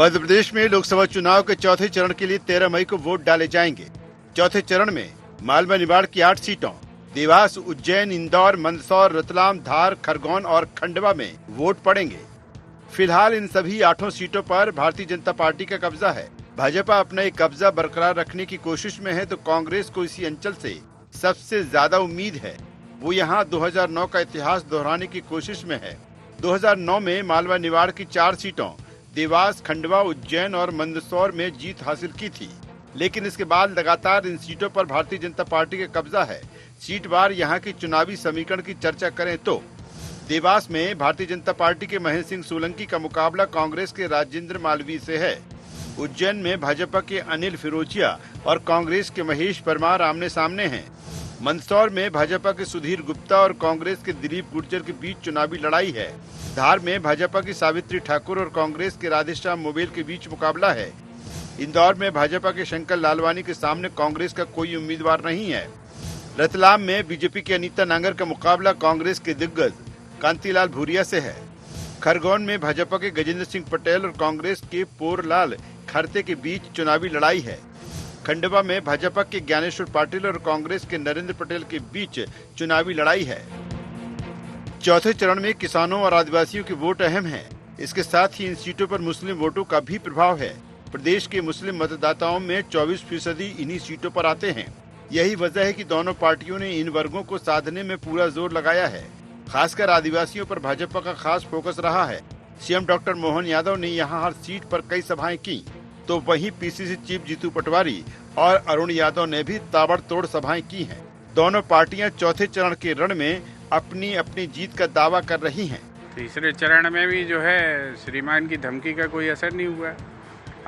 मध्य प्रदेश में लोकसभा चुनाव के चौथे चरण के लिए 13 मई को वोट डाले जाएंगे। चौथे चरण में मालवा निमाड़ की 8 सीटों देवास, उज्जैन, इंदौर, मंदसौर, रतलाम, धार, खरगोन और खंडवा में वोट पड़ेंगे। फिलहाल इन सभी 8 सीटों पर भारतीय जनता पार्टी का कब्जा है। भाजपा अपना एक कब्जा बरकरार रखने की कोशिश में है तो कांग्रेस को इसी अंचल से सबसे ज्यादा उम्मीद है। वो यहाँ 2009 का इतिहास दोहराने की कोशिश में है। 2009 में मालवा निमाड़ की 4 सीटों देवास, खंडवा, उज्जैन और मंदसौर में जीत हासिल की थी, लेकिन इसके बाद लगातार इन सीटों पर भारतीय जनता पार्टी का कब्जा है। सीटवार यहाँ की चुनावी समीकरण की चर्चा करें तो देवास में भारतीय जनता पार्टी के महेंद्र सिंह सोलंकी का मुकाबला कांग्रेस के राजेंद्र मालवीय से है। उज्जैन में भाजपा के अनिल फिरोजिया और कांग्रेस के महेश परमार आमने सामने हैं। मंदसौर में भाजपा के सुधीर गुप्ता और कांग्रेस के दिलीप गुर्जर के बीच चुनावी लड़ाई है। धार में भाजपा की सावित्री ठाकुर और कांग्रेस के राधेश्याम मोबाइल के बीच मुकाबला है। इंदौर में भाजपा के शंकर लालवानी के सामने कांग्रेस का कोई उम्मीदवार नहीं है। रतलाम में बीजेपी की अनीता नांगर का मुकाबला कांग्रेस के दिग्गज कांतिलाल भूरिया से है। खरगोन में भाजपा के गजेंद्र सिंह पटेल और कांग्रेस के पोरलाल खरते के बीच चुनावी लड़ाई है। खंडवा में भाजपा के ज्ञानेश्वर पाटिल और कांग्रेस के नरेंद्र पटेल के बीच चुनावी लड़ाई है। चौथे चरण में किसानों और आदिवासियों के वोट अहम हैं। इसके साथ ही इन सीटों पर मुस्लिम वोटों का भी प्रभाव है। प्रदेश के मुस्लिम मतदाताओं में 24% इन्हीं सीटों पर आते हैं। यही वजह है कि दोनों पार्टियों ने इन वर्गों को साधने में पूरा जोर लगाया है। खासकर आदिवासियों पर भाजपा का खास फोकस रहा है। सीएम डॉक्टर मोहन यादव ने यहां हर सीट पर कई सभाएं की, तो वहीं पीसीसी चीफ जीतू पटवारी और अरुण यादव ने भी ताबड़तोड़ सभाएं की हैं। दोनों पार्टियां चौथे चरण के रण में अपनी अपनी जीत का दावा कर रही हैं। तीसरे चरण में भी जो है श्रीमान की धमकी का कोई असर नहीं हुआ।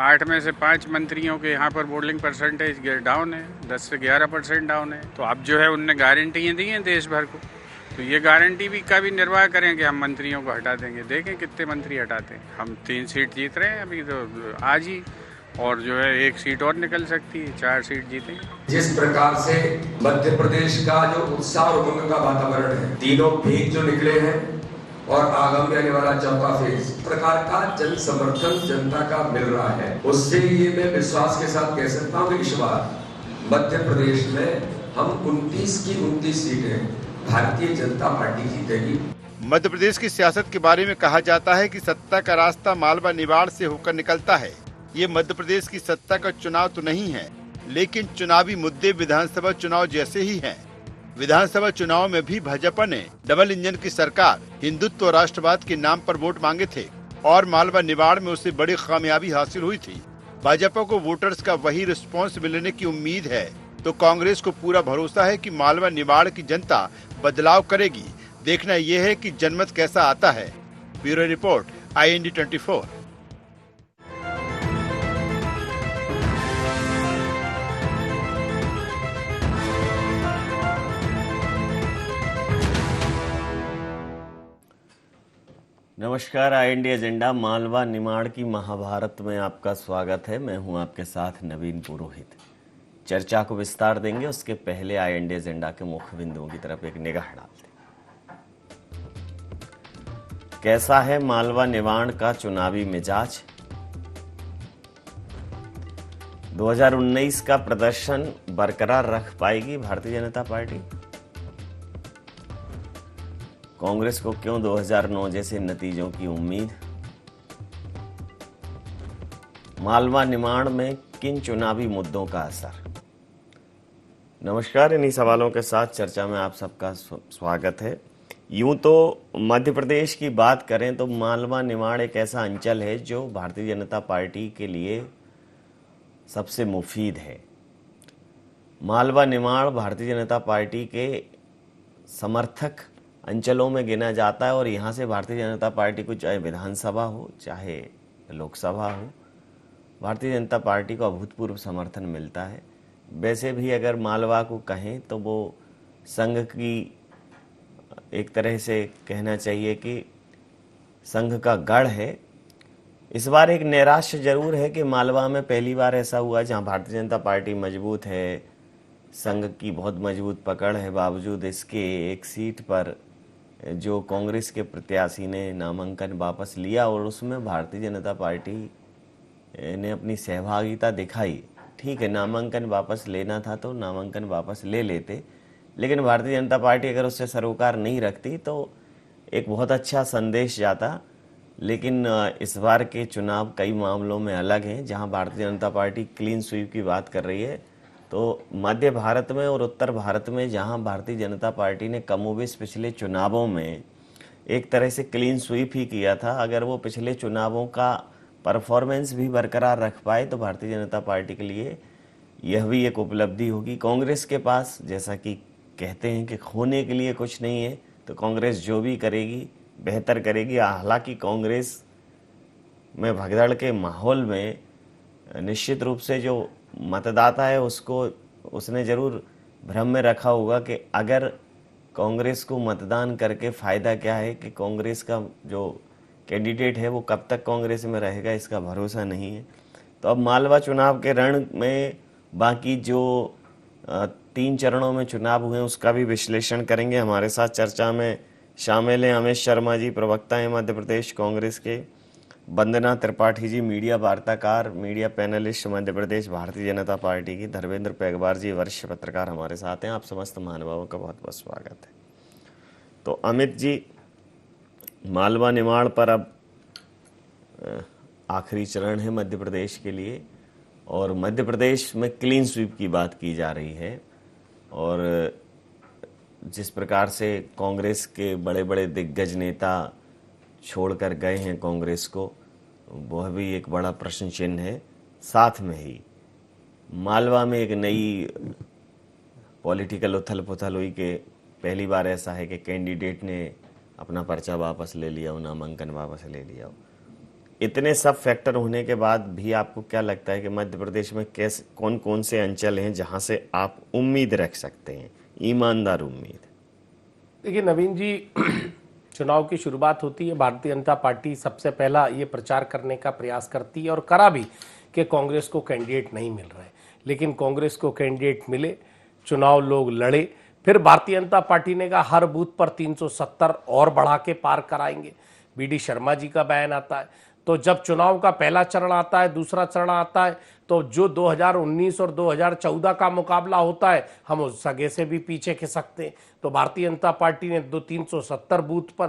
8 में से 5 मंत्रियों के यहाँ पर वोटिंग परसेंटेज डाउन है, 10 से 11% डाउन है। तो अब जो है उनने गारंटियाँ दी हैं देश भर को, तो ये गारंटी भी का भी निर्वाह करें कि हम मंत्रियों को हटा देंगे। देखें कितने मंत्री हटाते हैं। हम 3 सीट जीत रहे हैं अभी तो आज ही, और जो है 1 सीट और निकल सकती है, 4 सीट जीते। जिस प्रकार से मध्य प्रदेश का जो उत्साह और उमंग का वातावरण है, तीनों फेज जो निकले हैं और आगामी आने वाला चौथा फेज, प्रकार का जन समर्थन जनता का मिल रहा है, उससे ये मैं विश्वास के साथ कह सकता हूँ कि इस बार मध्य प्रदेश में हम 29 की 29 सीटें भारतीय जनता पार्टी जीतेगी। मध्य प्रदेश की सियासत के बारे में कहा जाता है कि सत्ता का रास्ता मालवा निमाड़ से होकर निकलता है। ये मध्य प्रदेश की सत्ता का चुनाव तो नहीं है, लेकिन चुनावी मुद्दे विधानसभा चुनाव जैसे ही हैं। विधानसभा चुनाव में भी भाजपा ने डबल इंजन की सरकार, हिंदुत्व और राष्ट्रवाद के नाम पर वोट मांगे थे और मालवा निमाड़ में उसे बड़ी कामयाबी हासिल हुई थी। भाजपा को वोटर्स का वही रिस्पॉन्स मिलने की उम्मीद है, तो कांग्रेस को पूरा भरोसा है कि मालवा निमाड़ की जनता बदलाव करेगी। देखना यह है कि जनमत कैसा आता है। Bureau report, IND 24। नमस्कार, IND एजेंडा मालवा निमाड़ की महाभारत में आपका स्वागत है। मैं हूं आपके साथ नवीन पुरोहित। चर्चा को विस्तार देंगे, उसके पहले IND एजेंडा के मुख्य बिंदुओं की तरफ एक निगाह डालते हैं। कैसा है मालवा निमाड़ का चुनावी मिजाज? 2019 का प्रदर्शन बरकरार रख पाएगी भारतीय जनता पार्टी? कांग्रेस को क्यों 2009 जैसे नतीजों की उम्मीद? मालवा निमाड़ में किन चुनावी मुद्दों का असर? नमस्कार, इन्हीं सवालों के साथ चर्चा में आप सबका स्वागत है। यूं तो मध्य प्रदेश की बात करें तो मालवा निमाड़ एक ऐसा अंचल है जो भारतीय जनता पार्टी के लिए सबसे मुफीद है। मालवा निमाड़ भारतीय जनता पार्टी के समर्थक अंचलों में गिना जाता है और यहाँ से भारतीय जनता पार्टी को चाहे विधानसभा हो चाहे लोकसभा हो, भारतीय जनता पार्टी को अभूतपूर्व समर्थन मिलता है। वैसे भी अगर मालवा को कहें तो वो संघ की एक तरह से कहना चाहिए कि संघ का गढ़ है। इस बार एक नैराश्य जरूर है कि मालवा में पहली बार ऐसा हुआ जहां भारतीय जनता पार्टी मजबूत है, संघ की बहुत मजबूत पकड़ है, बावजूद इसके एक सीट पर जो कांग्रेस के प्रत्याशी ने नामांकन वापस लिया और उसमें भारतीय जनता पार्टी ने अपनी सहभागिता दिखाई। ठीक है, नामांकन वापस लेना था तो नामांकन वापस ले लेते, लेकिन भारतीय जनता पार्टी अगर उससे सरोकार नहीं रखती तो एक बहुत अच्छा संदेश जाता। लेकिन इस बार के चुनाव कई मामलों में अलग हैं। जहां Bharatiya Janata party clean sweep की बात कर रही है, तो मध्य भारत में और उत्तर भारत में जहां भारतीय जनता पार्टी ने कमोबेश पिछले चुनावों में एक तरह से क्लीन स्वीप ही किया था, अगर वो पिछले चुनावों का परफॉर्मेंस भी बरकरार रख पाए तो भारतीय जनता पार्टी के लिए यह भी एक उपलब्धि होगी। कांग्रेस के पास, जैसा कि कहते हैं कि खोने के लिए कुछ नहीं है, तो कांग्रेस जो भी करेगी बेहतर करेगी। हालांकि कांग्रेस में भगदड़ के माहौल में निश्चित रूप से जो मतदाता है उसने जरूर भ्रम में रखा होगा कि अगर कांग्रेस को मतदान करके फायदा क्या है, कि कांग्रेस का जो कैंडिडेट है वो कब तक कांग्रेस में रहेगा, इसका भरोसा नहीं है। तो अब मालवा चुनाव के रण में बाकी जो 3 चरणों में चुनाव हुए उसका भी विश्लेषण करेंगे। हमारे साथ चर्चा में शामिल हैं अमित शर्मा जी, प्रवक्ता हैं मध्य प्रदेश कांग्रेस के, वंदना Tripathi ji, media वार्ताकार, media panelist Madhya Pradesh Bharatiya Janata party की, धर्मेंद्र पैगवार जी, वरिष्ठ पत्रकार हमारे साथ हैं। आप समस्त महानुभावों का बहुत बहुत स्वागत है। तो अमित जी, मालवा निमाड़ पर अब आखिरी चरण है मध्य प्रदेश के लिए, और मध्य प्रदेश में क्लीन स्वीप की बात की जा रही है, और जिस प्रकार से कांग्रेस के बड़े बड़े दिग्गज नेता छोड़कर गए हैं कांग्रेस को, वह भी एक बड़ा प्रश्न चिन्ह है। साथ में ही मालवा में एक नई पॉलिटिकल उथल पुथल हुई कि पहली बार ऐसा है कि कैंडिडेट ने अपना पर्चा वापस ले लिया हो, नामांकन वापस ले लिया हो। इतने सब फैक्टर होने के बाद भी आपको क्या लगता है कि मध्य प्रदेश में कैसे कौन कौन से अंचल हैं जहां से आप उम्मीद रख सकते हैं, ईमानदार उम्मीद? देखिए नवीन जी, चुनाव की शुरुआत होती है, भारतीय जनता पार्टी सबसे पहला ये प्रचार करने का प्रयास करती है और करा भी कि कांग्रेस को कैंडिडेट नहीं मिल रहे, लेकिन कांग्रेस को कैंडिडेट मिले, चुनाव लोग लड़े। फिर भारतीय जनता पार्टी ने कहा हर बूथ पर 370 और बढ़ा के पार कराएंगे। बीडी शर्मा जी का बयान आता है। तो जब चुनाव का पहला चरण आता है, दूसरा चरण आता है, तो जो 2019 और 2014 का मुकाबला होता है हम उस सगे से भी पीछे खिसकते हैं। तो भारतीय जनता पार्टी ने 370 बूथ पर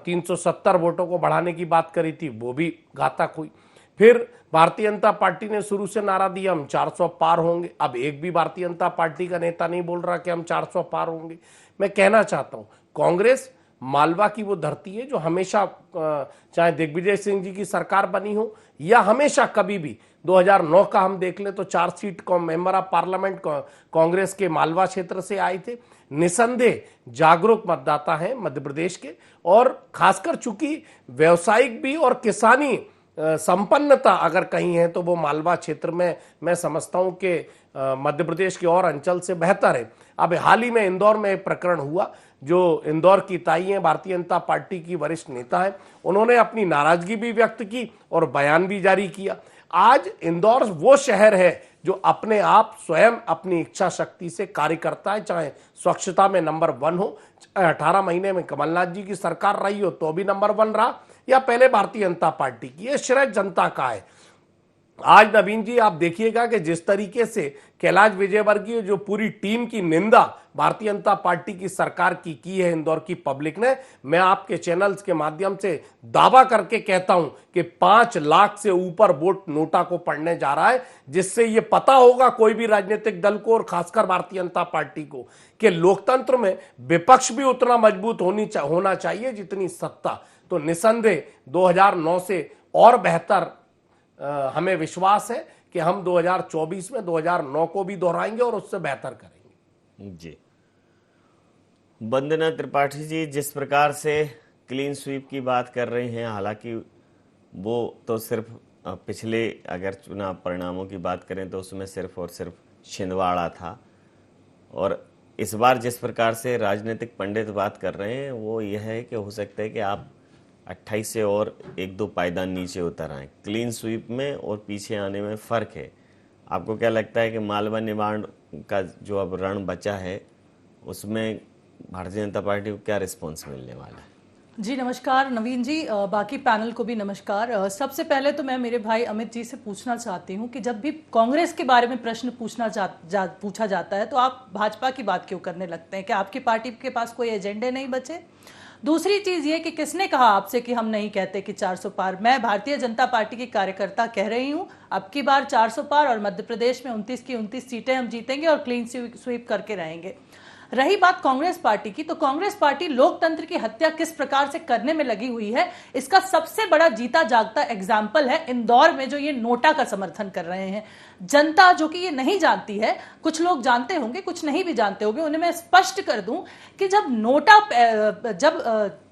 370 वोटों को बढ़ाने की बात करी थी, वो भी घातक हुई। फिर भारतीय जनता पार्टी ने शुरू से नारा दिया हम 400 पार होंगे। अब एक भी भारतीय जनता पार्टी का नेता नहीं बोल रहा कि हम 400 पार होंगे। मैं कहना चाहता हूं, कांग्रेस मालवा की वो धरती है जो हमेशा, चाहे दिग्विजय सिंह जी की सरकार बनी हो या हमेशा कभी भी 2009 का हम देख ले तो 4 seat member of parliament Congress के मालवा क्षेत्र से आए थे। निसंदेह जागरूक मतदाता हैं मध्य प्रदेश के, और खासकर चूंकि व्यवसायिक भी और किसानी संपन्नता अगर कहीं है तो वो मालवा क्षेत्र में मैं समझता हूं कि मध्य प्रदेश के और अंचल से बेहतर है। अब हाल ही में इंदौर में एक प्रकरण हुआ, जो इंदौर की ताई हैं, भारतीय जनता पार्टी की वरिष्ठ नेता है, उन्होंने अपनी नाराजगी भी व्यक्त की और बयान भी जारी किया। आज इंदौर वो शहर है जो अपने आप स्वयं अपनी इच्छा शक्ति से कार्य करता है, चाहे स्वच्छता में नंबर 1 हो, 18 महीने में कमलनाथ जी की सरकार रही हो तो भी नंबर 1 रहा, या पहले भारतीय जनता पार्टी की। ये श्रेय जनता का है। आज नवीन जी आप देखिएगा कि जिस तरीके से कैलाश विजयवर्गीय जो पूरी टीम की निंदा भारतीय जनता पार्टी की सरकार की है इंदौर की पब्लिक ने, मैं आपके चैनल्स के माध्यम से दावा करके कहता हूं कि 5 लाख से ऊपर वोट नोटा को पड़ने जा रहा है, जिससे ये पता होगा कोई भी राजनीतिक दल को और खासकर भारतीय जनता पार्टी को कि लोकतंत्र में विपक्ष भी उतना मजबूत होना चाहिए जितनी सत्ता। तो निसंदेह 2009 से और बेहतर हमें विश्वास है कि हम 2024 में 2009 को भी दोहराएंगे और उससे बेहतर करेंगे। जी, वंदना त्रिपाठी जी, जिस प्रकार से क्लीन स्वीप की बात कर रहे हैं, हालांकि वो तो सिर्फ पिछले अगर चुनाव परिणामों की बात करें तो उसमें सिर्फ और सिर्फ छिंदवाड़ा था, और इस बार जिस प्रकार से राजनीतिक पंडित बात कर रहे हैं वो यह है कि हो सकता है कि आप 28 से और 1-2 पायदान नीचे उतर आए। क्लीन स्वीप में और पीछे आने में फ़र्क है। आपको क्या लगता है कि मालवा निमाड़ का जो अब रण बचा है उसमें भारतीय जनता पार्टी को क्या रिस्पॉन्स मिलने वाला है? जी नमस्कार नवीन जी, बाकी पैनल को भी नमस्कार। सबसे पहले तो मैं मेरे भाई अमित जी से पूछना चाहती हूं कि जब भी कांग्रेस के बारे में प्रश्न पूछा जाता है तो आप भाजपा की बात क्यों करने लगते हैं? क्या आपकी पार्टी के पास कोई एजेंडे नहीं बचे? दूसरी चीज ये कि किसने कहा आपसे कि हम नहीं कहते कि 400 पार? मैं भारतीय जनता पार्टी की कार्यकर्ता कह रही हूं, अब की बार 400 पार और मध्य प्रदेश में 29 की 29 सीटें हम जीतेंगे और क्लीन स्वीप करके रहेंगे। रही बात कांग्रेस पार्टी की, तो कांग्रेस पार्टी लोकतंत्र की हत्या किस प्रकार से करने में लगी हुई है, इसका सबसे बड़ा जीता जागता एग्जाम्पल है इंदौर में जो ये नोटा का समर्थन कर रहे हैं। जनता जो कि ये नहीं जानती है, कुछ लोग जानते होंगे कुछ नहीं भी जानते होंगे, उन्हें मैं स्पष्ट कर दूं कि जब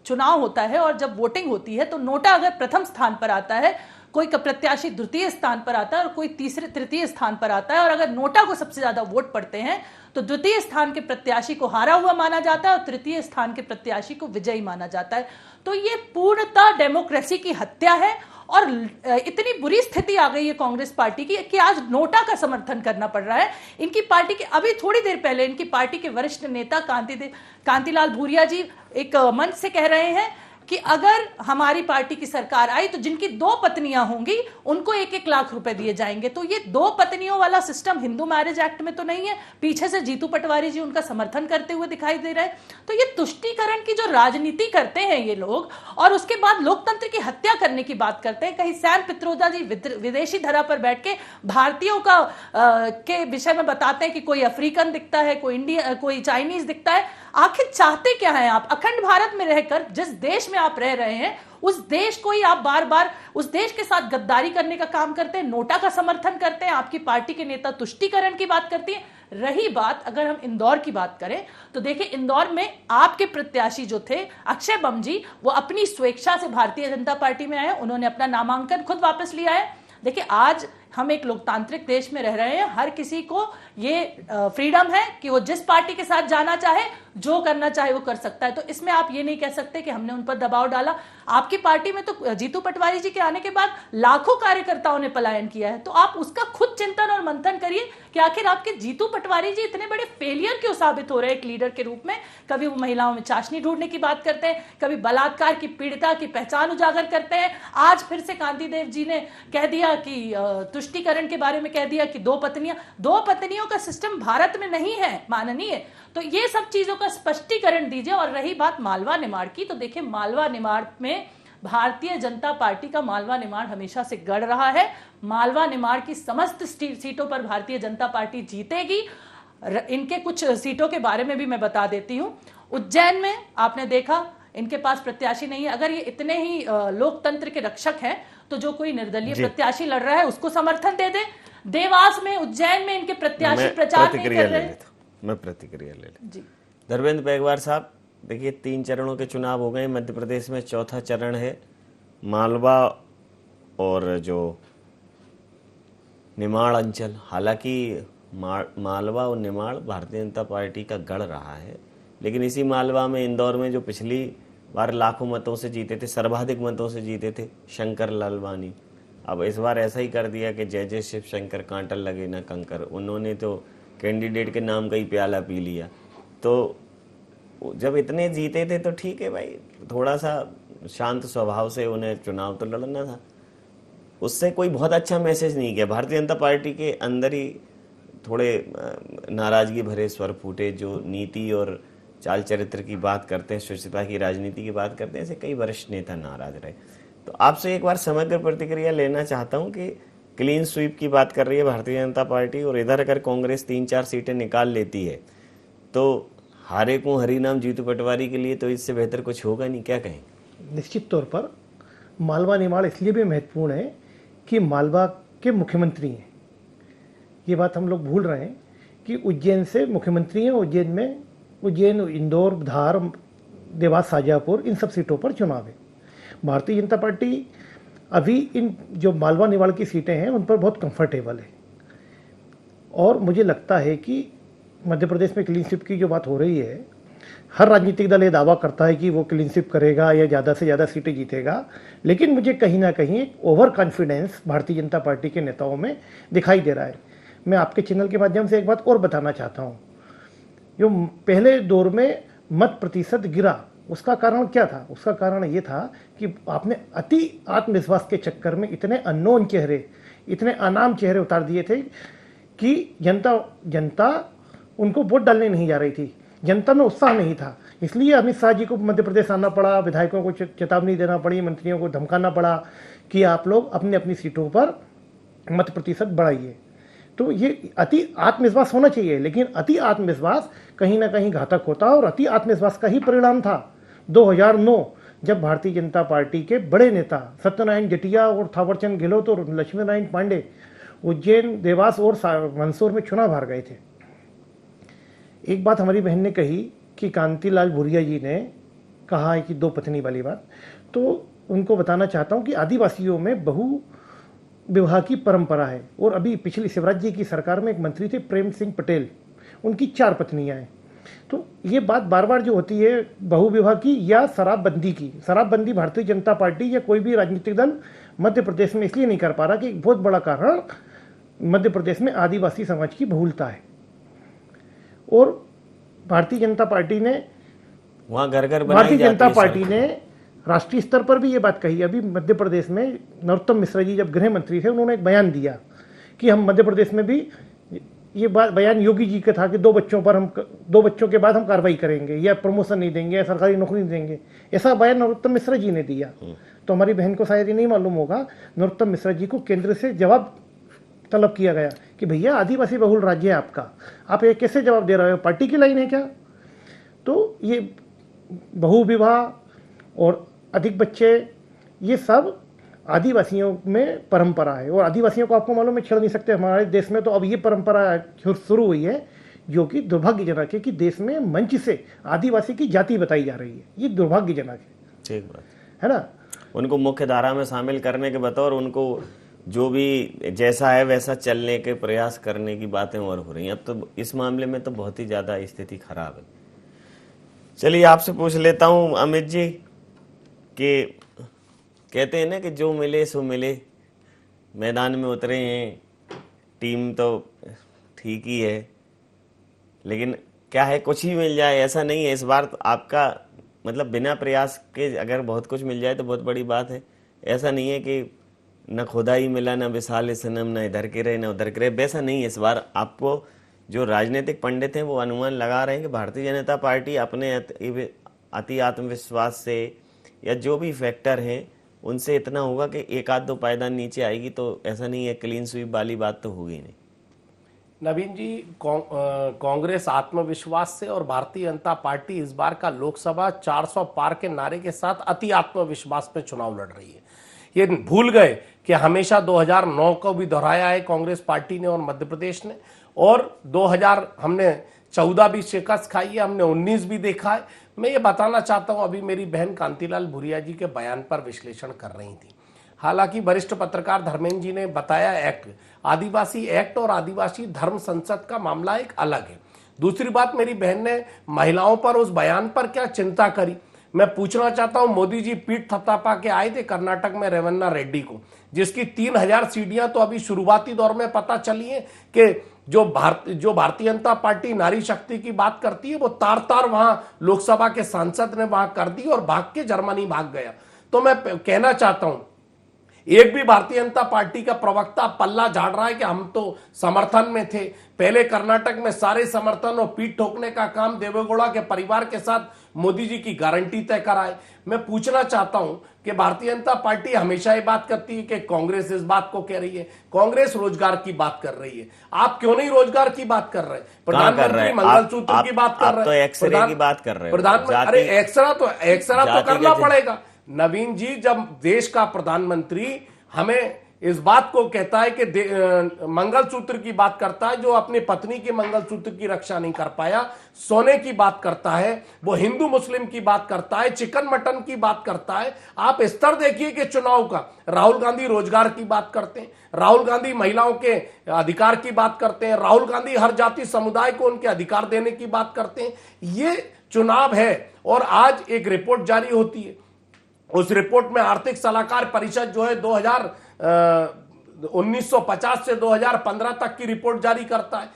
चुनाव होता है और जब वोटिंग होती है तो नोटा अगर प्रथम स्थान पर आता है, कोई प्रत्याशी द्वितीय स्थान पर आता है और कोई तीसरे तृतीय स्थान पर आता है, और अगर नोटा को सबसे ज्यादा वोट पड़ते हैं तो द्वितीय स्थान के प्रत्याशी को हारा हुआ माना जाता है और तृतीय स्थान के प्रत्याशी को विजयी माना जाता है। तो ये पूर्णतः डेमोक्रेसी की हत्या है और इतनी बुरी स्थिति आ गई है कांग्रेस पार्टी की कि आज नोटा का समर्थन करना पड़ रहा है। इनकी पार्टी के अभी थोड़ी देर पहले इनकी पार्टी के वरिष्ठ नेता कांतिलाल भूरिया जी एक मंच से कह रहे हैं कि अगर हमारी पार्टी की सरकार आई तो जिनकी 2 पत्नियां होंगी उनको 1-1 लाख रुपए दिए जाएंगे। तो ये 2 पत्नियों वाला सिस्टम हिंदू मैरिज एक्ट में तो नहीं है। पीछे से जीतू पटवारी जी उनका समर्थन करते हुए दिखाई दे रहे हैं। तो ये तुष्टीकरण की जो राजनीति करते हैं ये लोग, और उसके बाद लोकतंत्र की हत्या करने की बात करते हैं। कहीं सैम पित्रोदा जी विदेशी धरा पर बैठ के भारतीयों के विषय में बताते हैं कि कोई अफ्रीकन दिखता है, कोई चाइनीज दिखता है। आखिर चाहते क्या हैं आप? अखंड भारत में रहकर जिस देश में आप रह रहे हैं उस देश को ही आप बार बार उस देश के साथ गद्दारी करने का काम करते हैं, नोटा का समर्थन करते हैं। आपकी पार्टी के नेता तुष्टीकरण की बात करती है। रही बात अगर हम इंदौर की बात करें तो देखिए, इंदौर में आपके प्रत्याशी जो थे अक्षय बम जी, वो अपनी स्वेच्छा से भारतीय जनता पार्टी में आए। उन्होंने अपना नामांकन खुद वापस लिया है। देखिए, आज हम एक लोकतांत्रिक देश में रह रहे हैं, हर किसी को ये फ्रीडम है कि वो जिस पार्टी के साथ जाना चाहे, जो करना चाहे वो कर सकता है। तो इसमें आप ये नहीं कह सकते कि हमने उन पर दबाव डाला। आपकी पार्टी में तो जीतू पटवारी जी के आने के बाद लाखों कार्यकर्ताओं ने पलायन किया है। तो आप उसका खुद चिंतन और मंथन करिए कि आखिर आपके जीतू पटवारी जी इतने बड़े फेलियर क्यों साबित हो रहे हैं एक लीडर के रूप में। कभी वो महिलाओं में चाशनी ढूंढने की बात करते हैं, कभी बलात्कार की पीड़िता की पहचान उजागर करते हैं। आज फिर से कांति देव जी ने कह दिया कि तुष्टीकरण के बारे में कह दिया कि 2 पत्नियों का सिस्टम भारत में नहीं है माननीय। तो ये सब चीजों का स्पष्टीकरण दीजिए। और रही बात मालवा निमाड़ की, तो देखिए, मालवा निमाड़ में भारतीय जनता पार्टी का मालवा निमाड़ हमेशा से गढ़ रहा है। मालवा निमाड़ की समस्त सीटों पर भारतीय जनता पार्टी जीतेगी। इनके कुछ सीटों के बारे में भी मैं बता देती हूं। उज्जैन में आपने देखा इनके पास प्रत्याशी नहीं है। अगर ये इतने ही लोकतंत्र के रक्षक हैं तो जो कोई निर्दलीय प्रत्याशी लड़ रहा है उसको समर्थन दे दे। देवास में, उज्जैन में इनके प्रत्याशी प्रचार नहीं कर रहे। मैं प्रतिक्रिया ले ले। धर्मेंद्र पेगवार साहब, देखिए 3 चरणों के चुनाव हो गए, मध्य प्रदेश में 4था चरण है। मालवा और जो निमाड़ अंचल, हालांकि मालवा और निमाड़ भारतीय जनता पार्टी का गढ़ रहा है, लेकिन इसी मालवा में, इंदौर में जो पिछली बार लाखों मतों से जीते थे, सर्वाधिक मतों से जीते थे शंकर लालवानी, अब इस बार ऐसा ही कर दिया कि जय जय शिव शंकर कांटल लगे ना कंकर। उन्होंने तो कैंडिडेट के नाम का ही प्याला पी लिया। तो जब इतने जीते थे तो ठीक है भाई, थोड़ा सा शांत स्वभाव से उन्हें चुनाव तो लड़ना था। उससे कोई बहुत अच्छा मैसेज नहीं गया। भारतीय जनता पार्टी के अंदर ही थोड़े नाराजगी भरे स्वर फूटे। जो नीति और चाल चरित्र की बात करते हैं, स्वच्छता की राजनीति की बात करते हैं, ऐसे कई वरिष्ठ नेता नाराज रहे। तो आपसे एक बार समग्र प्रतिक्रिया लेना चाहता हूं कि क्लीन स्वीप की बात कर रही है भारतीय जनता पार्टी, और इधर अगर कांग्रेस 3-4 सीटें निकाल लेती है तो हारे को हरी नाम जीतू पटवारी के लिए तो इससे बेहतर कुछ होगा नहीं। क्या कहें? निश्चित तौर पर मालवा निमाड़ इसलिए भी महत्वपूर्ण है कि मालवा के मुख्यमंत्री हैं। ये बात हम लोग भूल रहे हैं कि उज्जैन से मुख्यमंत्री हैं। उज्जैन, इंदौर, धार, देवास, शाजापुर, इन सब सीटों पर चुनाव है। भारतीय जनता पार्टी अभी इन जो मालवा निमाड़ की सीटें हैं उन पर बहुत कंफर्टेबल है। और मुझे लगता है कि मध्य प्रदेश में क्लीन स्वीप की जो बात हो रही है, हर राजनीतिक दल ये दावा करता है कि वो क्लीन स्वीप करेगा या ज़्यादा से ज़्यादा सीटें जीतेगा, लेकिन मुझे कहीं ना कहीं एक over confidence Bharatiya Janata party के नेताओं में दिखाई दे रहा है। मैं आपके चैनल के माध्यम से एक बात और बताना चाहता हूँ। जो पहले दौर में मत प्रतिशत गिरा उसका कारण क्या था? उसका कारण ये था कि आपने अति आत्मविश्वास के चक्कर में इतने अननोन चेहरे, इतने अनाम चेहरे उतार दिए थे कि जनता उनको वोट डालने नहीं जा रही थी, जनता में उत्साह नहीं था। इसलिए अमित शाह जी को मध्य प्रदेश आना पड़ा, विधायकों को चेतावनी देना पड़ी, मंत्रियों को धमकाना पड़ा कि आप लोग अपने अपनी सीटों पर मत प्रतिशत बढ़ाइए। तो ये अति आत्मविश्वास होना चाहिए, लेकिन अति आत्मविश्वास कहीं ना कहीं घातक होता है और अति आत्मविश्वास का ही परिणाम था 2009 जब भारतीय जनता पार्टी के बड़े नेता सत्यनारायण जटिया और थावरचंद गहलोत और लक्ष्मी नारायण पांडे उज्जैन, देवास और मंदसौर में चुनाव हार गए थे। एक बात हमारी बहन ने कही कि कांतिलाल भूरिया जी ने कहा है कि 2 पत्नी वाली बात, तो उनको बताना चाहता हूं कि आदिवासियों में बहु विवाह की परंपरा है। और अभी पिछली शिवराज जी की सरकार में एक मंत्री थे प्रेम सिंह पटेल, उनकी 4 पत्नियां हैं। तो ये बात बार बार जो होती है बहु विवाह की या शराबबंदी की, शराबबंदी भारतीय जनता पार्टी या कोई भी राजनीतिक दल मध्य प्रदेश में इसलिए नहीं कर पा रहा कि एक बहुत बड़ा कारण मध्य प्रदेश में आदिवासी समाज की बहुलता है। और भारतीय जनता पार्टी ने वहाँ घर घर भारतीय जनता पार्टी ने राष्ट्रीय स्तर पर भी ये बात कही। अभी मध्य प्रदेश में नरोत्तम मिश्रा जी जब गृह मंत्री थे, उन्होंने एक बयान दिया कि हम मध्य प्रदेश में भी, ये बात बयान योगी जी का था कि 2 बच्चों के बाद हम कार्रवाई करेंगे या प्रमोशन नहीं देंगे या सरकारी नौकरी नहीं देंगे। ऐसा बयान नरोत्तम मिश्रा जी ने दिया। तो हमारी बहन को शायद ये नहीं मालूम होगा, नरोत्तम मिश्रा जी को केंद्र से जवाब तलब किया गया कि भैया आदिवासी बहुल राज्य है आपका, आप ये कैसे जवाब दे रहे हो, पार्टी की लाइन है क्या? तो ये बहु विवाह और अधिक बच्चे, ये सब आदिवासियों में परंपरा है। और आदिवासियों को आपको मालूम है छेड़ नहीं सकते हमारे देश में। तो अब ये परंपरा शुरू हुई है जो कि दुर्भाग्यजनक है कि देश में मंच से आदिवासी की जाति बताई जा रही है। ये दुर्भाग्यजनक है। ठीक बात है ना। उनको मुख्य धारा में शामिल करने के बतौर उनको जो भी जैसा है वैसा चलने के प्रयास करने की बातें और हो रही हैं। अब तो इस मामले में तो बहुत ही ज्यादा स्थिति खराब है। चलिए आपसे पूछ लेता हूं अमित जी कि कहते हैं ना कि जो मिले सो मिले, मैदान में उतरे हैं, टीम तो ठीक ही है, लेकिन क्या है कुछ ही मिल जाए ऐसा नहीं है। इस बार तो आपका मतलब बिना प्रयास के अगर बहुत कुछ मिल जाए तो बहुत बड़ी बात है। ऐसा नहीं है कि न खुदा ही मिला, न विशाल सनम, न इधर के रहे न उधर के रहे, वैसा नहीं है। इस बार आपको जो राजनीतिक पंडित हैं वो अनुमान लगा रहे हैं कि भारतीय जनता पार्टी अपने अति आत्मविश्वास से या जो भी फैक्टर हैं उनसे इतना होगा कि 1-2 पायदान नीचे आएगी। तो ऐसा नहीं है क्लीन स्वीप वाली बात तो होगी नहीं। नवीन जी, कांग्रेस आत्मविश्वास से और भारतीय जनता पार्टी इस बार का लोकसभा 400 पार के नारे के साथ अति आत्मविश्वास पे चुनाव लड़ रही है। ये भूल गए कि हमेशा 2009 को भी दोहराया है कांग्रेस पार्टी ने और मध्य प्रदेश ने, और 2000 हमने 14 भी शिकस्त खाई है, हमने 19 भी देखा है। मैं ये बताना चाहता हूं, अभी मेरी बहन कांतिलाल भूरिया जी के बयान पर विश्लेषण कर रही थी। हालांकि वरिष्ठ पत्रकार धर्मेंद्र जी ने बताया एक्ट, आदिवासी एक्ट और आदिवासी धर्म संसद का मामला एक अलग है। दूसरी बात, मेरी बहन ने महिलाओं पर उस बयान पर क्या चिंता करी। मैं पूछना चाहता हूं, मोदी जी पीठ थपथपा के आए थे कर्नाटक में रेवन्ना रेड्डी को, जिसकी 3000 सीढ़ियां तो अभी शुरुआती दौर में पता चली है कि जो भारतीय जनता पार्टी नारी शक्ति की बात करती है वो तार वहां लोकसभा के सांसद ने वहां कर दी और भाग के जर्मनी भाग गया। तो मैं कहना चाहता हूं, एक भी भारतीय जनता पार्टी का प्रवक्ता पल्ला झाड़ रहा है कि हम तो समर्थन में थे। पहले कर्नाटक में सारे समर्थन और पीठ ठोकने का काम देवेगौड़ा के परिवार के साथ मोदी जी की गारंटी तय कराए। मैं पूछना चाहता हूं कि भारतीय जनता पार्टी हमेशा ये बात करती है कि कांग्रेस इस बात को कह रही है, कांग्रेस रोजगार की बात कर रही है। आप क्यों नहीं रोजगार की बात कर रहे? प्रधानमंत्री मंगलसूत्र की बात कर रहे हैं, तो एक्सरे की बात कर रहे हैं। प्रधानमंत्री, अरे एक्सरा तो करना पड़ेगा नवीन जी। जब देश का प्रधानमंत्री हमें इस बात को कहता है कि मंगलसूत्र की बात करता है, जो अपनी पत्नी के मंगलसूत्र की रक्षा नहीं कर पाया, सोने की बात करता है, वो हिंदू मुस्लिम की बात करता है, चिकन मटन की बात करता है। आप स्तर देखिए कि चुनाव का, राहुल गांधी रोजगार की बात करते हैं, राहुल गांधी महिलाओं के अधिकार की बात करते हैं, राहुल गांधी हर जाति समुदाय को उनके अधिकार देने की बात करते हैं। ये चुनाव है। और आज एक रिपोर्ट जारी होती है, उस रिपोर्ट में आर्थिक सलाहकार परिषद जो है 1950 से 2015 तक की रिपोर्ट जारी करता है।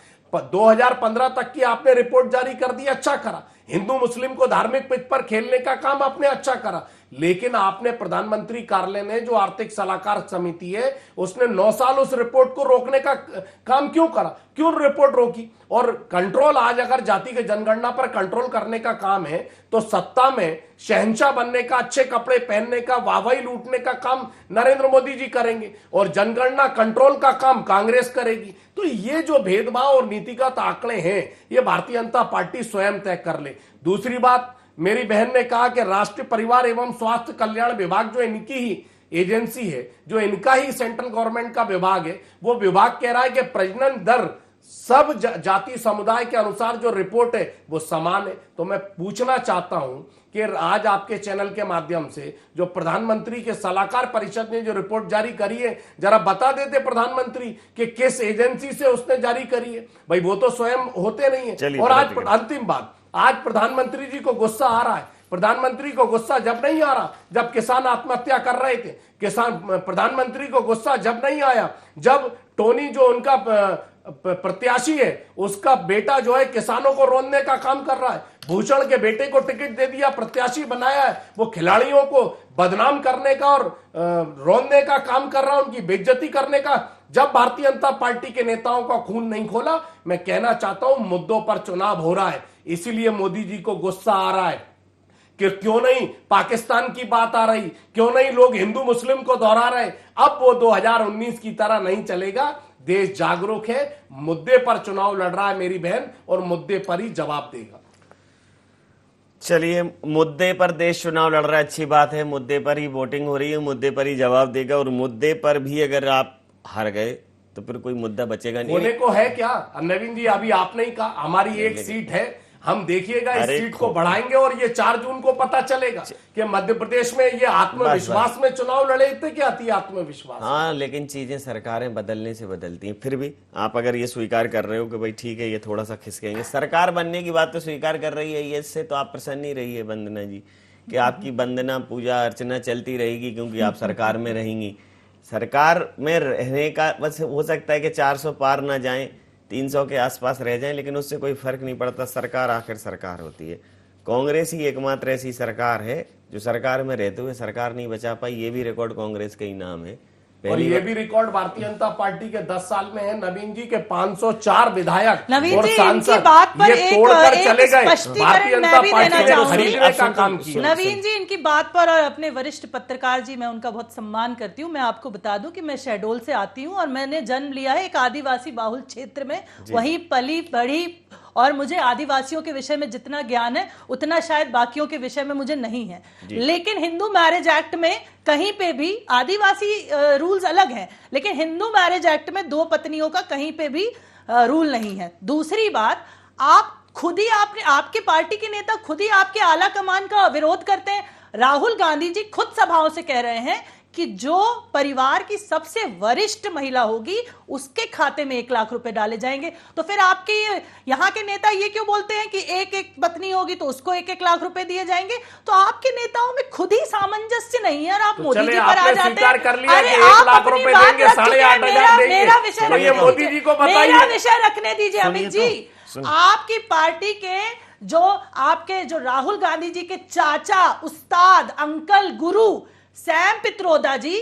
2015 तक की आपने रिपोर्ट जारी कर दी, अच्छा करा। हिंदू मुस्लिम को धार्मिक पिच पर खेलने का काम आपने अच्छा करा, लेकिन आपने प्रधानमंत्री कार्यालय ने जो आर्थिक सलाहकार समिति है उसने 9 साल उस रिपोर्ट को रोकने का काम क्यों करा, क्यों रिपोर्ट रोकी? और कंट्रोल, आज अगर जाति के जनगणना पर कंट्रोल करने का काम है तो सत्ता में शहंशाह बनने का, अच्छे कपड़े पहनने का, वाहवाही लूटने का काम नरेंद्र मोदी जी करेंगे और जनगणना कंट्रोल का काम कांग्रेस करेगी। तो ये जो भेदभाव और नीतिगत आंकड़े हैं ये भारतीय जनता पार्टी स्वयं तय कर ले। दूसरी बात, मेरी बहन ने कहा कि राष्ट्रीय परिवार एवं स्वास्थ्य कल्याण विभाग जो इनकी ही एजेंसी है, जो इनका ही सेंट्रल गवर्नमेंट का विभाग है, वो विभाग कह रहा है कि प्रजनन दर सब जाति समुदाय के अनुसार जो रिपोर्ट है वो समान है। तो मैं पूछना चाहता हूं कि आज आपके चैनल के माध्यम से जो प्रधानमंत्री के सलाहकार परिषद ने जो रिपोर्ट जारी करी है, जरा बता देते प्रधानमंत्री कि किस एजेंसी से उसने जारी करी है। भाई वो तो स्वयं होते नहीं है। और आज अंतिम बात, आज प्रधानमंत्री जी को गुस्सा आ रहा है। प्रधानमंत्री को गुस्सा जब नहीं आ रहा जब किसान आत्महत्या कर रहे थे, प्रधानमंत्री को गुस्सा जब नहीं आया जब टोनी जो उनका प्रत्याशी है उसका बेटा जो है किसानों को रोनने का काम कर रहा है, भूषण के बेटे को टिकट दे दिया, प्रत्याशी बनाया है, वो खिलाड़ियों को बदनाम करने का और रोनने का काम कर रहा है, उनकी बेइज्जती करने का। जब भारतीय जनता पार्टी के नेताओं का खून नहीं खोला, मैं कहना चाहता हूं मुद्दों पर चुनाव हो रहा है, इसीलिए मोदी जी को गुस्सा आ रहा है कि क्यों नहीं पाकिस्तान की बात आ रही, क्यों नहीं लोग हिंदू मुस्लिम को दोहरा रहे। अब वो 2019 की तरह नहीं चलेगा। देश जागरूक है, मुद्दे पर चुनाव लड़ रहा है मेरी बहन, और मुद्दे पर ही जवाब देगा। चलिए, मुद्दे पर देश चुनाव लड़ रहा है, अच्छी बात है। मुद्दे पर ही वोटिंग हो रही है, मुद्दे पर ही जवाब देगा। और मुद्दे पर भी अगर आप हार गए तो फिर कोई मुद्दा बचेगा नहीं। होने को है क्या नवीन जी? अभी आपने ही कहा हमारी एक सीट है, हम देखिएगा इस सीट को बढ़ाएंगे और ये 4 जून को पता चलेगा कि मध्य प्रदेश में ये आत्मविश्वास में चुनाव लड़े थे। क्या आती है आत्मविश्वास? हाँ, लेकिन चीजें सरकारें बदलने से बदलती हैं। फिर भी आप अगर ये स्वीकार कर रहे हो कि भाई ठीक है ये थोड़ा सा खिसकेंगे, सरकार बनने की बात तो स्वीकार कर रही है, ये इससे तो आप प्रसन्न ही रही है वंदना जी कि आपकी वंदना पूजा अर्चना चलती रहेगी क्योंकि आप सरकार में रहेंगी। सरकार में रहने का बस हो सकता है कि 400 पार ना जाएं, 300 के आसपास रह जाएं, लेकिन उससे कोई फर्क नहीं पड़ता। सरकार आखिर सरकार होती है। कांग्रेस ही एकमात्र ऐसी सरकार है जो सरकार में रहते हुए सरकार नहीं बचा पाई। ये भी रिकॉर्ड कांग्रेस का ही नाम है। और ये भी रिकॉर्ड भारतीय जनता पार्टी के 10 साल में है नवीन जी के 504 विधायक नवीन और जी, सांसद इनकी बात पर ये तोड़कर चले गए। भारतीय जनता पार्टी ने खरीदने का काम किया। नवीन जी, इनकी बात पर और अपने वरिष्ठ पत्रकार जी, मैं उनका बहुत सम्मान करती हूँ। मैं आपको बता दूं कि मैं शहडोल से आती हूँ और मैंने जन्म लिया है एक आदिवासी बाहुल क्षेत्र में, वहीं पली बढ़ी, और मुझे आदिवासियों के विषय में जितना ज्ञान है उतना शायद बाकियों के विषय में मुझे नहीं है। लेकिन हिंदू मैरिज एक्ट में कहीं पे भी आदिवासी रूल्स अलग हैं, लेकिन हिंदू मैरिज एक्ट में 2 पत्नियों का कहीं पे भी रूल नहीं है। दूसरी बात, आप खुद ही आपके पार्टी के नेता खुद ही आपके आला कमान का विरोध करते हैं। राहुल गांधी जी खुद सभाओं से कह रहे हैं कि जो परिवार की सबसे वरिष्ठ महिला होगी उसके खाते में 1 लाख रुपए डाले जाएंगे। तो फिर आपके यहाँ के नेता ये क्यों बोलते हैं कि एक पत्नी होगी तो उसको 1-1 लाख रुपए दिए जाएंगे? तो आपके नेताओं में खुद ही सामंजस्य नहीं है और आप मोदी जी पर आ जाते हैं। अरे आप 1 लाख रुपए देंगे, 8,500 देंगे। मेरा विषय मोदी जी को बताइए, मेरा विषय रखने दीजिए अमित जी। आपकी पार्टी के जो राहुल गांधी जी के चाचा, उस्ताद, अंकल, गुरु सैम पित्रोदा जी,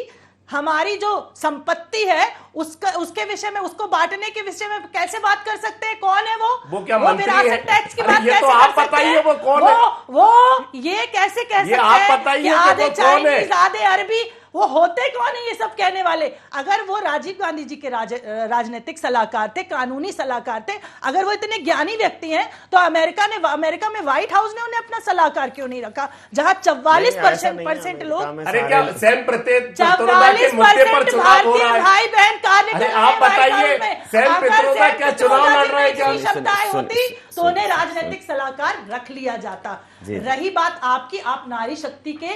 हमारी जो संपत्ति है उसके विषय में, उसको बांटने के विषय में कैसे बात कर सकते हैं? कौन है वो क्या मंत्री है? विरासत टैक्स की बात ये कैसे तो आप कर सकते बताइए हैं? वो कौन है? वो ये कैसे कह सकते हैं? आप बताइए आधे वो कौन है? चाइनीज, आधे अरबी, वो होते कौन है ये सब कहने वाले? अगर वो राजीव गांधी जी के राजनीतिक सलाहकार थे, कानूनी सलाहकार थे, अगर वो इतने ज्ञानी व्यक्ति हैं तो अमेरिका में व्हाइट हाउस ने उन्हें अपना सलाहकार क्यों नहीं रखा, जहां 44% लोग, अरे क्या सैम पित्रोदा के 44% मुद्दे पर चुनाव हो रहा है? भाई बहन कार्य, आप बताइए, सैम पित्रोदा क्या चुनाव लड़ रहे हैं? क्या क्षमताएं होती तो उन्हें राजनीतिक सलाहकार रख लिया जाता। रही बात आपकी, आप नारी शक्ति के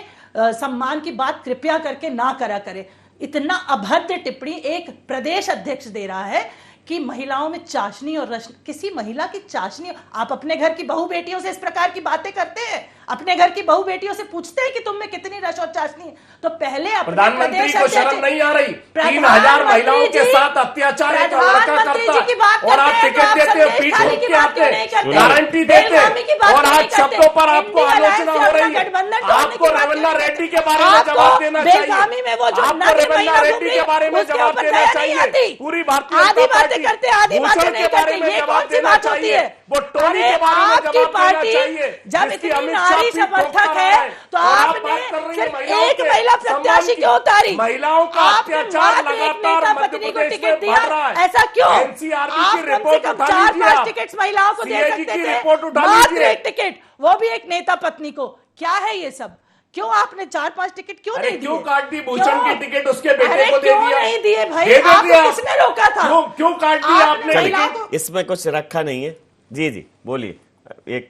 सम्मान की बात कृपया करके ना करा करें। इतना अभद्र टिप्पणी एक प्रदेश अध्यक्ष दे रहा है कि महिलाओं में चाशनी और रश्न, किसी महिला की चाशनी, आप अपने घर की बहू बेटियों से इस प्रकार की बातें करते हैं? अपने घर की बहू बेटियों से पूछते हैं कि तुम में कितनी रश और चाशनी है? तो पहले अपने प्रधानमंत्री को शर्म नहीं आ रही? 3000 महिलाओं के साथ अत्याचार एक लड़का करता है और आप टिकट देते हो, पीठ ठोक के आते, गारंटी देते, और आज शब्दों पर आपको आलोचना हो रही है। आपको रविंद्र रेड्डी के बारे में जवाब देना चाहिए। आपको रविंद्र रेड्डी के बारे में जवाब देना चाहिए। पूरी भारतीय जनता पार्टी भूषण के बारे में जवाब देना चाहिए। वो टोनी के बारे में जवाब देना चाहिए। जब इतनी नारी समर्थक है तो आपने सिर्फ एक महिला प्रत्याशी क्यों उतारी? महिलाओं का अत्याचार लगातार मध्य प्रदेश में बढ़ रहा है। ऐसा क्यों? एनसीआरबी की रिपोर्ट उठा लीजिए। 4-5 टिकट महिलाओं को दे सकते थे, रिपोर्ट उठा मात्र लीजिए। एक टिकट, वो भी एक नेता पत्नी को। क्या है ये सब? क्यों आपने 4-5 टिकट क्यों नहीं दिए? क्यों काट दी भूषण की टिकट? उसके बेटे को दे क्यों दिया। नहीं दिए भाई? दे आपको दिया। किसने रोका था? क्यों काट दी आपने महिलाओं टिकट? को? इसमें कुछ रखा नहीं है। जी जी बोलिए, एक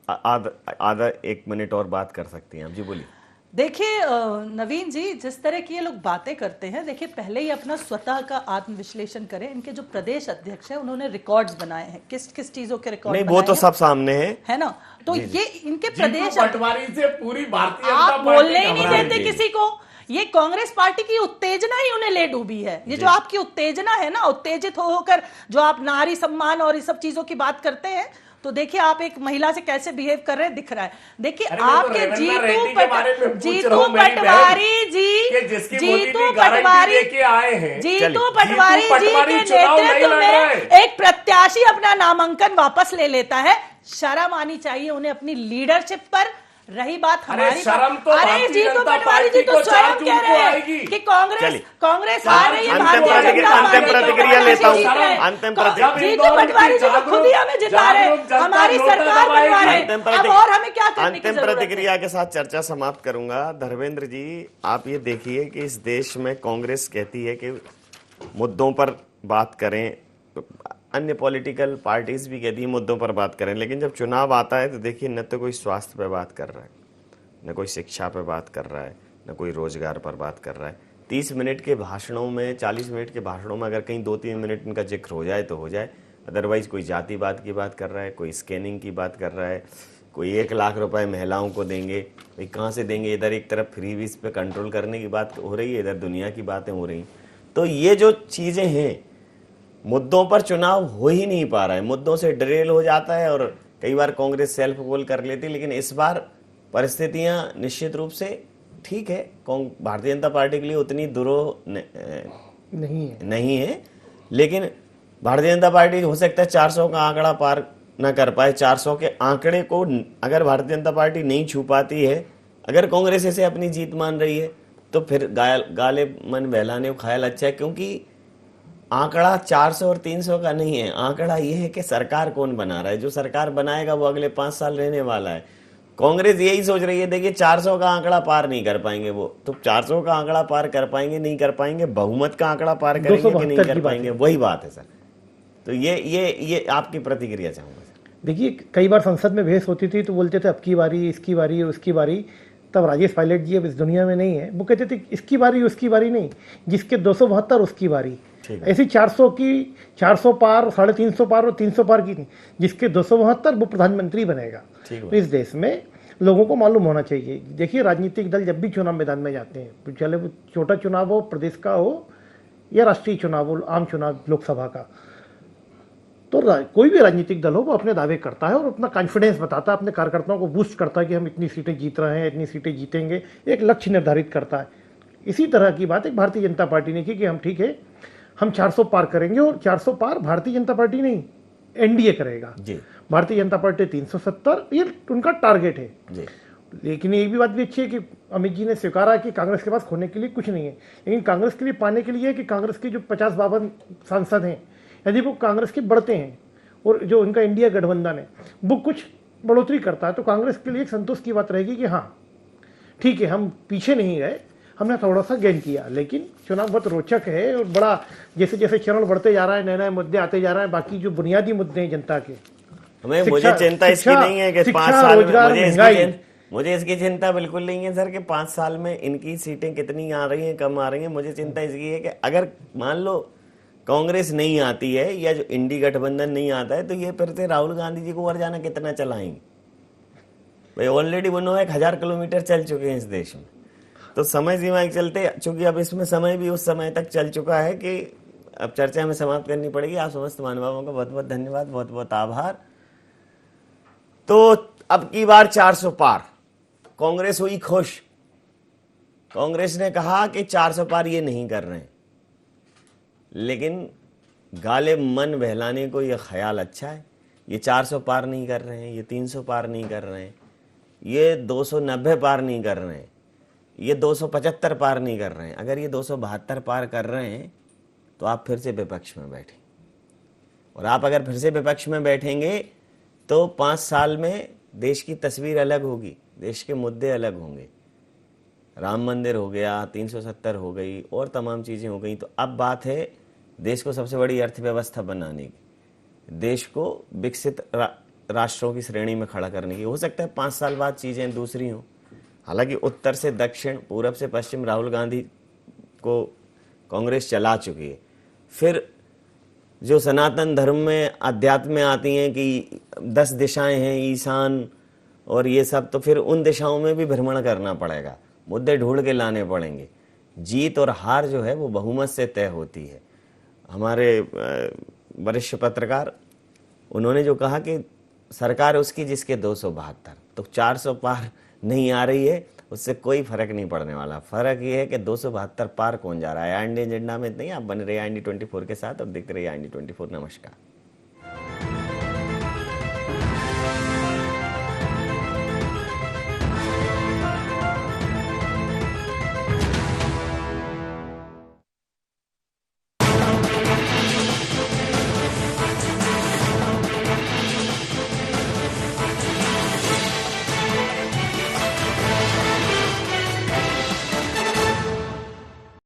आधा 1 मिनट और बात कर सकती हैं आप। जी बोलिए। देखिए नवीन जी, जिस तरह की ये लोग बातें करते हैं, देखिए पहले ही अपना स्वतः का आत्मविश्लेषण करें। इनके जो प्रदेश अध्यक्ष हैं उन्होंने रिकॉर्ड्स बनाए हैं, किस किस चीजों के रिकॉर्ड नहीं, वो तो सब सामने है ना? तो ये इनके प्रदेश पटवारी से पूरी भारतीय जनता आप पार्टी बोलने ही नहीं घबरा देते रही है। किसी को। ये कांग्रेस पार्टी की उत्तेजना ही उन्हें ले डूबी है। ये जो आपकी उत्तेजना है ना, उत्तेजित होकर जो आप नारी सम्मान और इस सब चीजों की बात करते हैं, तो देखिए आप एक महिला से कैसे बिहेव कर रहे हैं दिख रहा है। देखिए आपके जीतू पटवारी जी, जीतू पटवारी जी के नेतृत्व में एक प्रत्याशी अपना नामांकन वापस ले लेता है। शर्म आनी चाहिए उन्हें अपनी लीडरशिप पर। रही बात हमारी, शर्म तो अरे जीतू पटवारी जी तो स्वयं कह रहे हैं कि कांग्रेस आ रही है, अंतिम प्रतिक्रिया लेता हूँ। अंतिम जीतू पटवारी जी तो खुद ही हमें जिता रहे हैं, हमारी सरकार बनवा रहे हैं। अब और हमें क्या करने की अंतिम जरूरत है? प्रतिक्रिया के साथ चर्चा समाप्त करूंगा। धर्मेंद्र जी, आप ये देखिए कि इस देश में कांग्रेस कहती है कि मुद्दों पर बात करें, अन्य पॉलिटिकल पार्टीज भी कहती है मुद्दों पर बात करें, लेकिन जब चुनाव आता है तो देखिए न तो कोई स्वास्थ्य पे बात कर रहा है, न कोई शिक्षा पे बात कर रहा है, न कोई रोजगार पर बात कर रहा है। 30 मिनट के भाषणों में, 40 मिनट के भाषणों में अगर कहीं 2-3 मिनट इनका जिक्र हो जाए तो हो जाए, अदरवाइज कोई जातिवाद की बात कर रहा है, कोई स्कैनिंग की बात कर रहा है, कोई 1 लाख रुपए महिलाओं को देंगे, भाई कहाँ से देंगे? इधर एक तरफ फ्रीबीज पे कंट्रोल करने की बात हो रही है, इधर दुनिया की बातें हो रही। तो ये जो चीजें हैं, मुद्दों पर चुनाव हो ही नहीं पा रहा है, मुद्दों से डिरेल हो जाता है और कई बार कांग्रेस सेल्फ गोल कर लेती है। लेकिन इस बार परिस्थितियां निश्चित रूप से ठीक है, भारतीय जनता पार्टी के लिए उतनी दुरूह नहीं है, लेकिन भारतीय जनता पार्टी हो सकता है 400 का आंकड़ा पार न कर पाए। 400 के आंकड़े को अगर भारतीय जनता पार्टी नहीं छू पाती है, अगर कांग्रेस इसे अपनी जीत मान रही है, तो फिर गाले मन बहलाने को ख्याल अच्छा है, क्योंकि आंकड़ा 400 और 300 का नहीं है। आंकड़ा यह है कि सरकार कौन बना रहा है। जो सरकार बनाएगा वो अगले 5 साल रहने वाला है। कांग्रेस यही सोच रही है, देखिए 400 का आंकड़ा पार नहीं कर पाएंगे वो, तो 400 का आंकड़ा पार कर पाएंगे नहीं कर पाएंगे, बहुमत का आंकड़ा पार करेंगे कि नहीं कर पाएंगे, वही बात है सर। तो ये आपकी प्रतिक्रिया चाहूंगा सर। देखिए कई बार संसद में बहस होती थी तो बोलते थे अब की बारी, इसकी बारी, उसकी बारी। तब राजेश पायलट जी अब इस दुनिया में नहीं है, वो कहते थे इसकी बारी उसकी बारी नहीं, जिसके 272 उसकी बारी। ऐसी 400 की 400 पार, 350 पार और 300 पार की नहीं, जिसके 272 वो प्रधानमंत्री बनेगा। तो इस देश में लोगों को मालूम होना चाहिए। देखिए राजनीतिक दल जब भी चुनाव मैदान में जाते हैं, चाहे वो छोटा चुनाव हो प्रदेश का हो या राष्ट्रीय चुनाव हो, आम चुनाव लोकसभा का, तो कोई भी राजनीतिक दल हो वो अपने दावे करता है और अपना कॉन्फिडेंस बताता है, अपने कार्यकर्ताओं को बूस्ट करता है कि हम इतनी सीटें जीत रहे हैं, इतनी सीटें जीतेंगे, एक लक्ष्य निर्धारित करता है। इसी तरह की बात एक भारतीय जनता पार्टी ने की कि हम ठीक है, हम 400 पार करेंगे, और 400 पार भारतीय जनता पार्टी नहीं एनडीए करेगा जी। भारतीय जनता पार्टी 370 ये उनका टारगेट है जी। लेकिन ये भी बात भी अच्छी है कि अमित जी ने स्वीकारा कि कांग्रेस के पास खोने के लिए कुछ नहीं है, लेकिन कांग्रेस के लिए पाने के लिए है कि कांग्रेस के जो 50-52 सांसद हैं, यदि वो कांग्रेस के बढ़ते हैं और जो उनका इंडिया गठबंधन है वो कुछ बढ़ोतरी करता है, तो कांग्रेस के लिए एक संतोष की बात रहेगी कि हाँ ठीक है, हम पीछे नहीं गए, हमने थोड़ा सा गेन किया। लेकिन चुनाव बहुत रोचक है और बड़ा, जैसे जैसे चरण बढ़ते जा रहा है, नए नए मुद्दे आते जा रहे हैं, बाकी जो बुनियादी मुद्दे हैं जनता के, मुझे चिंता इसकी नहीं है कि 5 साल में, मुझे इसकी चिंता बिल्कुल नहीं है सर कि 5 साल में इनकी सीटें कितनी आ रही हैं, कम आ रही हैं। मुझे चिंता इसकी है कि अगर मान लो कांग्रेस नहीं आती है या जो इंडी गठबंधन नहीं आता है, तो ये फिर से राहुल गांधी जी को और जाना कितना चलाएंगे भाई? ऑलरेडी उन्होंने 1000 किलोमीटर चल चुके हैं इस देश में। तो समय सीमा के चलते, चूंकि अब इसमें समय भी उस समय तक चल चुका है कि अब चर्चा में समाप्त करनी पड़ेगी। आप समस्त महानुभावों का बहुत बहुत धन्यवाद, बहुत बहुत आभार। तो अब की बार 400 पार, कांग्रेस हुई खुश। कांग्रेस ने कहा कि 400 पार ये नहीं कर रहे हैं, लेकिन गालिब मन बहलाने को ये ख्याल अच्छा है। ये 400 पार नहीं कर रहे हैं, ये 300 पार नहीं कर रहे हैं, ये 290 पार नहीं कर रहे हैं, ये 275 पार नहीं कर रहे हैं। अगर ये 272 पार कर रहे हैं तो आप फिर से विपक्ष में बैठें, और आप अगर फिर से विपक्ष में बैठेंगे तो 5 साल में देश की तस्वीर अलग होगी, देश के मुद्दे अलग होंगे। राम मंदिर हो गया, 370 हो गई और तमाम चीज़ें हो गई। तो अब बात है देश को सबसे बड़ी अर्थव्यवस्था बनाने की, देश को विकसित राष्ट्रों की श्रेणी में खड़ा करने की। हो सकता है 5 साल बाद चीज़ें दूसरी हों। हालांकि उत्तर से दक्षिण, पूरब से पश्चिम राहुल गांधी को कांग्रेस चला चुकी है। फिर जो सनातन धर्म में, अध्यात्म में आती हैं कि 10 दिशाएं हैं, ईशान और ये सब, तो फिर उन दिशाओं में भी भ्रमण करना पड़ेगा, मुद्दे ढूंढ के लाने पड़ेंगे। जीत और हार जो है वो बहुमत से तय होती है। हमारे वरिष्ठ पत्रकार, उन्होंने जो कहा कि सरकार उसकी जिसके 272, तो 400 पार नहीं आ रही है, उससे कोई फर्क नहीं पड़ने वाला। फर्क ये है कि 272 पार कौन जा रहा है। IND एजेंडा में नहीं, आप बने रहिए IND 24 के साथ और देखते रहिए IND 24। नमस्कार।